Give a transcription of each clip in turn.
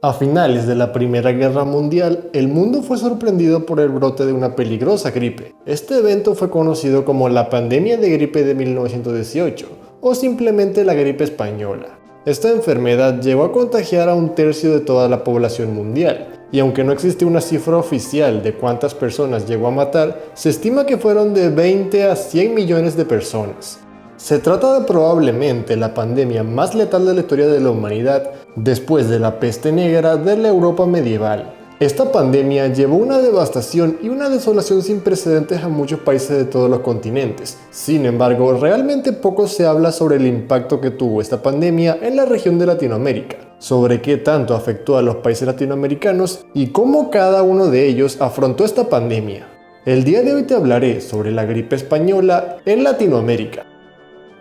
A finales de la Primera Guerra Mundial, el mundo fue sorprendido por el brote de una peligrosa gripe. Este evento fue conocido como la pandemia de gripe de 1918 o simplemente la gripe española. Esta enfermedad llegó a contagiar a un tercio de toda la población mundial, y aunque no existe una cifra oficial de cuántas personas llegó a matar, se estima que fueron de 20 a 100 millones de personas. Se trata de probablemente la pandemia más letal de la historia de la humanidad después de la peste negra de la Europa medieval. Esta pandemia llevó una devastación y una desolación sin precedentes a muchos países de todos los continentes. Sin embargo, realmente poco se habla sobre el impacto que tuvo esta pandemia en la región de Latinoamérica, sobre qué tanto afectó a los países latinoamericanos y cómo cada uno de ellos afrontó esta pandemia. El día de hoy te hablaré sobre la gripe española en Latinoamérica.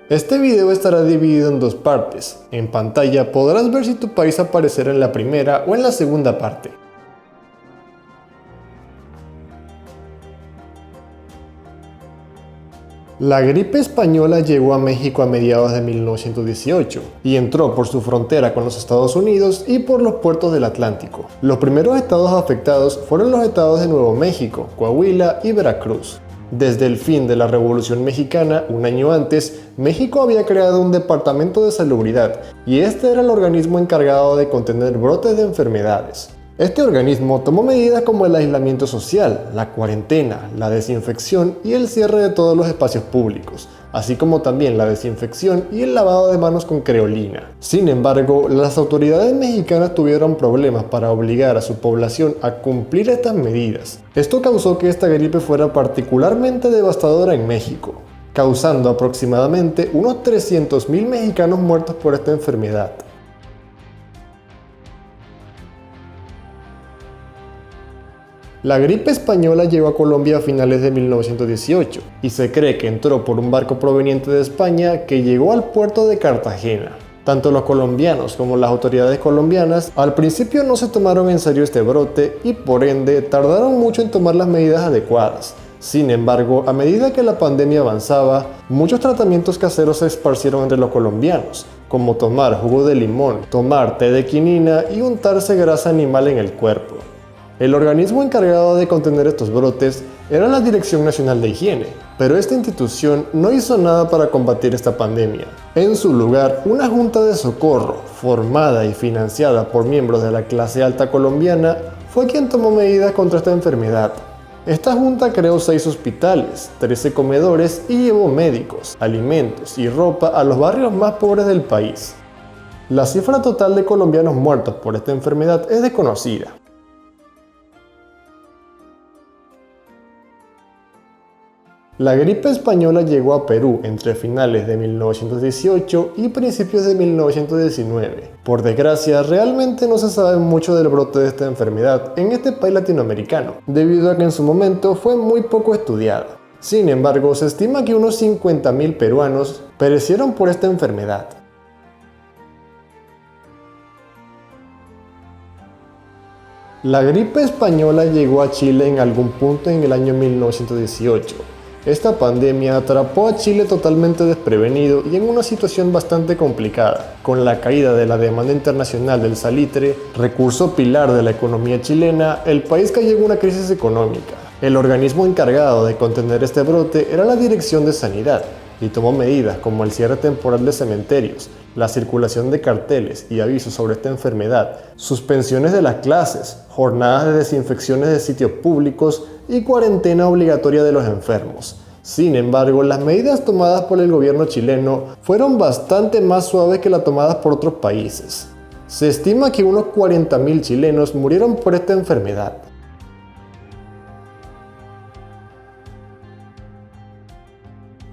Este video estará dividido en dos partes. En pantalla podrás ver si tu país aparecerá en la primera o en la segunda parte. La gripe española llegó a México a mediados de 1918 y entró por su frontera con los Estados Unidos y por los puertos del Atlántico. Los primeros estados afectados fueron los estados de Nuevo México, Coahuila y Veracruz. Desde el fin de la Revolución Mexicana, un año antes, México había creado un departamento de salubridad y este era el organismo encargado de contener brotes de enfermedades. Este organismo tomó medidas como el aislamiento social, la cuarentena, la desinfección y el cierre de todos los espacios públicos, así como también la desinfección y el lavado de manos con creolina. Sin embargo, las autoridades mexicanas tuvieron problemas para obligar a su población a cumplir estas medidas. Esto causó que esta gripe fuera particularmente devastadora en México, causando aproximadamente unos 300,000 mexicanos muertos por esta enfermedad. La gripe española llegó a Colombia a finales de 1918 y se cree que entró por un barco proveniente de España que llegó al puerto de Cartagena. Tanto los colombianos como las autoridades colombianas al principio no se tomaron en serio este brote y por ende tardaron mucho en tomar las medidas adecuadas. Sin embargo, a medida que la pandemia avanzaba, muchos tratamientos caseros se esparcieron entre los colombianos, como tomar jugo de limón, tomar té de quinina y untarse grasa animal en el cuerpo. El organismo encargado de contener estos brotes era la Dirección Nacional de Higiene, pero esta institución no hizo nada para combatir esta pandemia. En su lugar, una junta de socorro, formada y financiada por miembros de la clase alta colombiana, fue quien tomó medidas contra esta enfermedad. Esta junta creó 6 hospitales, 13 comedores y llevó médicos, alimentos y ropa a los barrios más pobres del país. La cifra total de colombianos muertos por esta enfermedad es desconocida. La gripe española llegó a Perú entre finales de 1918 y principios de 1919. Por desgracia, realmente no se sabe mucho del brote de esta enfermedad en este país latinoamericano, debido a que en su momento fue muy poco estudiada. Sin embargo, se estima que unos 50,000 peruanos perecieron por esta enfermedad. La gripe española llegó a Chile en algún punto en el año 1918. Esta pandemia atrapó a Chile totalmente desprevenido y en una situación bastante complicada, con la caída de la demanda internacional del salitre, recurso pilar de la economía chilena. El país cayó en una crisis económica. El organismo encargado de contener este brote era la Dirección de Sanidad, y tomó medidas como el cierre temporal de cementerios, la circulación de carteles y avisos sobre esta enfermedad, suspensiones de las clases, jornadas de desinfecciones de sitios públicos y cuarentena obligatoria de los enfermos. Sin embargo, las medidas tomadas por el gobierno chileno fueron bastante más suaves que las tomadas por otros países. Se estima que unos 40,000 chilenos murieron por esta enfermedad.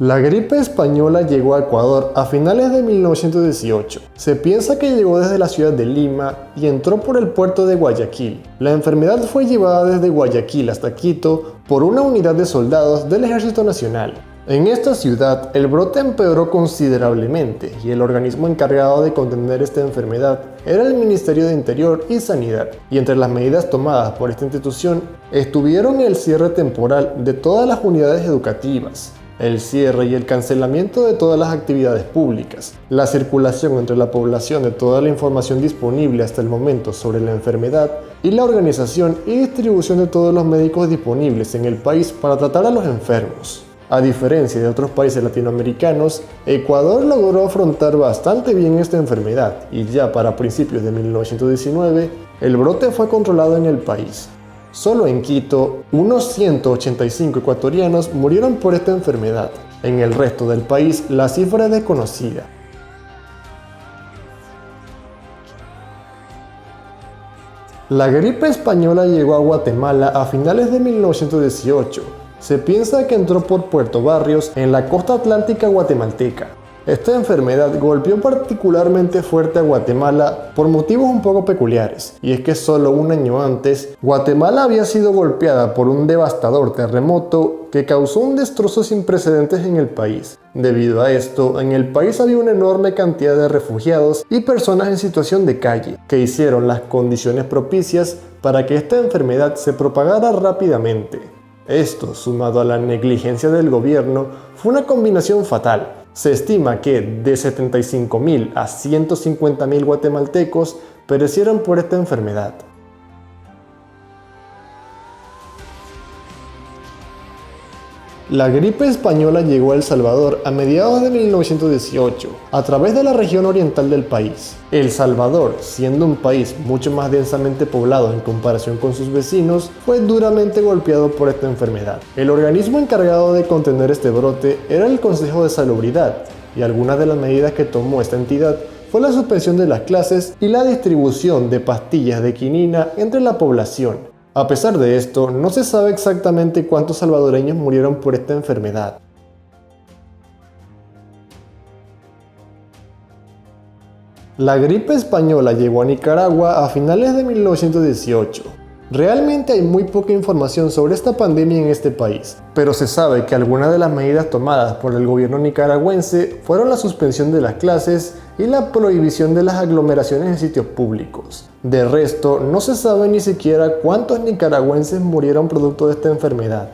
La gripe española llegó a Ecuador a finales de 1918. Se piensa que llegó desde la ciudad de Lima y entró por el puerto de Guayaquil. La enfermedad fue llevada desde Guayaquil hasta Quito por una unidad de soldados del Ejército Nacional. En esta ciudad, el brote empeoró considerablemente y el organismo encargado de contener esta enfermedad era el Ministerio de Interior y Sanidad. Y entre las medidas tomadas por esta institución estuvieron el cierre temporal de todas las unidades educativas, el cierre y el cancelamiento de todas las actividades públicas, la circulación entre la población de toda la información disponible hasta el momento sobre la enfermedad y la organización y distribución de todos los médicos disponibles en el país para tratar a los enfermos. A diferencia de otros países latinoamericanos, Ecuador logró afrontar bastante bien esta enfermedad y ya para principios de 1919, el brote fue controlado en el país. Solo en Quito, unos 185 ecuatorianos murieron por esta enfermedad. En el resto del país, la cifra es desconocida. La gripe española llegó a Guatemala a finales de 1918. Se piensa que entró por Puerto Barrios en la costa atlántica guatemalteca. Esta enfermedad golpeó particularmente fuerte a Guatemala por motivos un poco peculiares, y es que solo un año antes, Guatemala había sido golpeada por un devastador terremoto que causó un destrozo sin precedentes en el país. Debido a esto, en el país había una enorme cantidad de refugiados y personas en situación de calle, que hicieron las condiciones propicias para que esta enfermedad se propagara rápidamente. Esto, sumado a la negligencia del gobierno, fue una combinación fatal. Se estima que de 75.000 a 150.000 guatemaltecos perecieron por esta enfermedad. La gripe española llegó a El Salvador a mediados de 1918, a través de la región oriental del país. El Salvador, siendo un país mucho más densamente poblado en comparación con sus vecinos, fue duramente golpeado por esta enfermedad. El organismo encargado de contener este brote era el Consejo de Salubridad, y algunas de las medidas que tomó esta entidad fue la suspensión de las clases y la distribución de pastillas de quinina entre la población. A pesar de esto, no se sabe exactamente cuántos salvadoreños murieron por esta enfermedad. La gripe española llegó a Nicaragua a finales de 1918. Realmente hay muy poca información sobre esta pandemia en este país, pero se sabe que algunas de las medidas tomadas por el gobierno nicaragüense fueron la suspensión de las clases y la prohibición de las aglomeraciones en sitios públicos. De resto, no se sabe ni siquiera cuántos nicaragüenses murieron producto de esta enfermedad.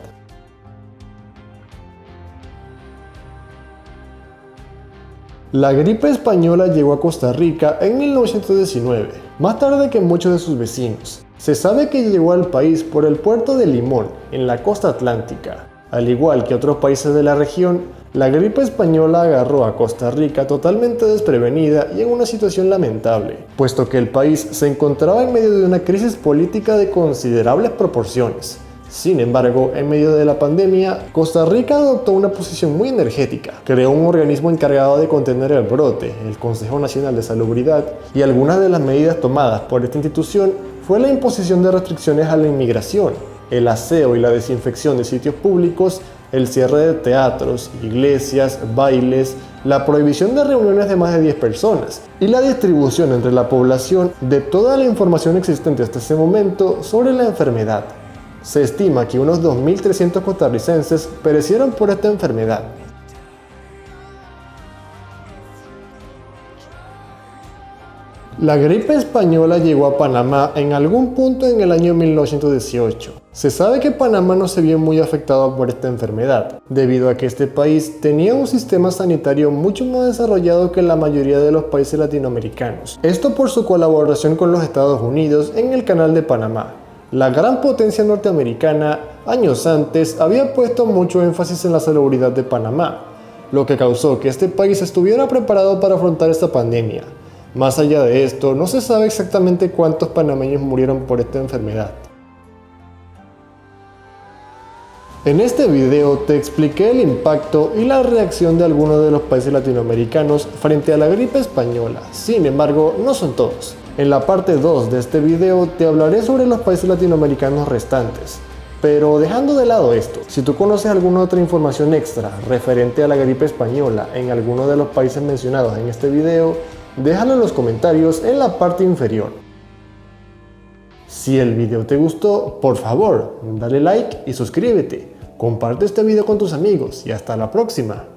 La gripe española llegó a Costa Rica en 1919, más tarde que muchos de sus vecinos. Se sabe que llegó al país por el puerto de Limón, en la costa atlántica. Al igual que otros países de la región, la gripe española agarró a Costa Rica totalmente desprevenida y en una situación lamentable, puesto que el país se encontraba en medio de una crisis política de considerables proporciones. Sin embargo, en medio de la pandemia, Costa Rica adoptó una posición muy energética. Creó un organismo encargado de contener el brote, el Consejo Nacional de Salubridad, y algunas de las medidas tomadas por esta institución fue la imposición de restricciones a la inmigración, el aseo y la desinfección de sitios públicos, el cierre de teatros, iglesias, bailes, la prohibición de reuniones de más de 10 personas y la distribución entre la población de toda la información existente hasta ese momento sobre la enfermedad. Se estima que unos 2.300 costarricenses perecieron por esta enfermedad. La gripe española llegó a Panamá en algún punto en el año 1918. Se sabe que Panamá no se vio muy afectado por esta enfermedad, debido a que este país tenía un sistema sanitario mucho más desarrollado que la mayoría de los países latinoamericanos. Esto por su colaboración con los Estados Unidos en el Canal de Panamá. La gran potencia norteamericana, años antes, había puesto mucho énfasis en la salubridad de Panamá, lo que causó que este país estuviera preparado para afrontar esta pandemia. Más allá de esto, no se sabe exactamente cuántos panameños murieron por esta enfermedad. En este video te expliqué el impacto y la reacción de algunos de los países latinoamericanos frente a la gripe española. Sin embargo, no son todos. En la parte 2 de este video te hablaré sobre los países latinoamericanos restantes. Pero dejando de lado esto, si tú conoces alguna otra información extra referente a la gripe española en alguno de los países mencionados en este video, déjalo en los comentarios en la parte inferior. Si el video te gustó, por favor, dale like y suscríbete. Comparte este video con tus amigos y hasta la próxima.